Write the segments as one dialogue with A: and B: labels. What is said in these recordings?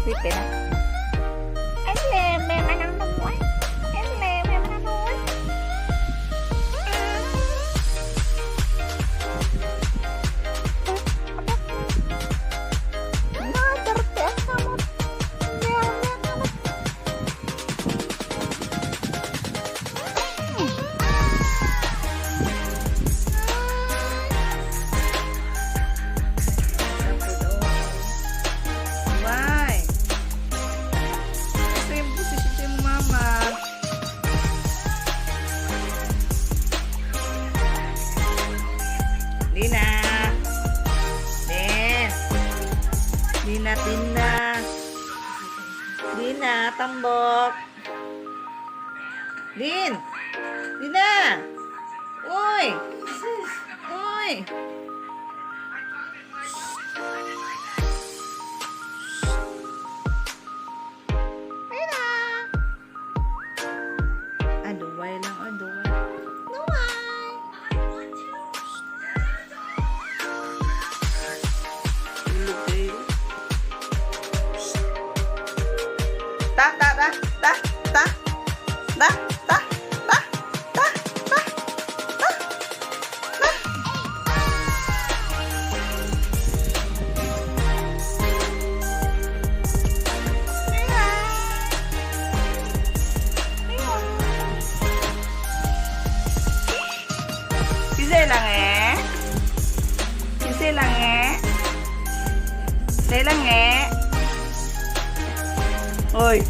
A: Sipin na. Ang leme man ang namuhay. Ang leme man ang namuhay. Nakadarte ang kamot. Meron na kamot. Why? Ito yung posisyon mo, mama. Dina. Din. Dina, Dina. Dina, tambok. Din. Dina. Uy. Uy. Dina. Aduway lang, aduway. Aduway. Tulog kayo. Ta, ta, ta, ta, ta, ta, ta, ta, ta, ta, ta, ta. Sisi lang eh. Sisi lang eh. Sisi lang eh. Oi.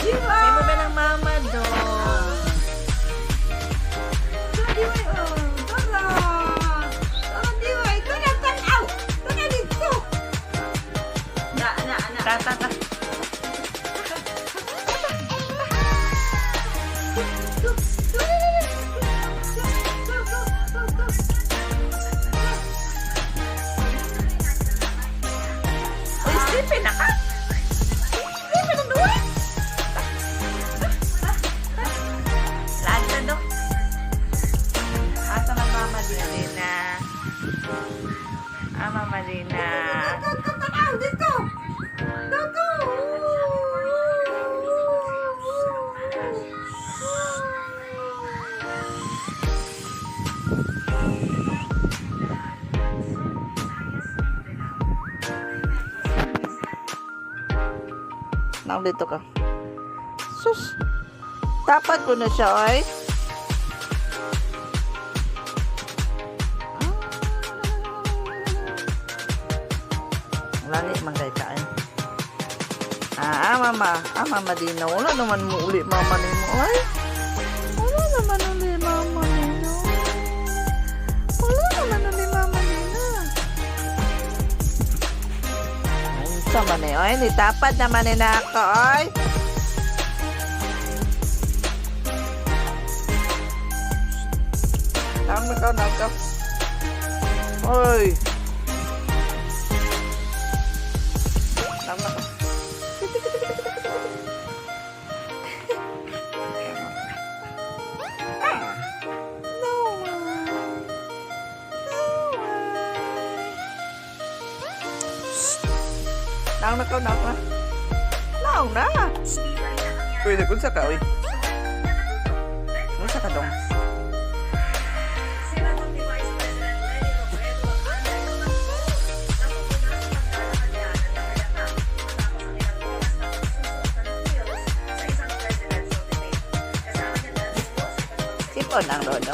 A: Sino ba ng mama doon? Ta, ta, ta. Uy, sleepy na ka. Sleepy na doon. Lagda do. Asa man mama Dina. Mama Dina. Nang dito ka. Sus. Tapat ko na siya, oy. Lani man kay kain. Mama Dina. Wala naman mo uli mama ni mo, oy. Wala naman uli mama Dina. Wala naman uli mama Dina. Sa man eh, oy. Nitapad naman eh na ako, oy. Nakaw. Oy. Nakaw. Nakaw na. Naong na. Uy, nagunsa ka, uy. Nagunsa ka dong. Sipon ang lolo.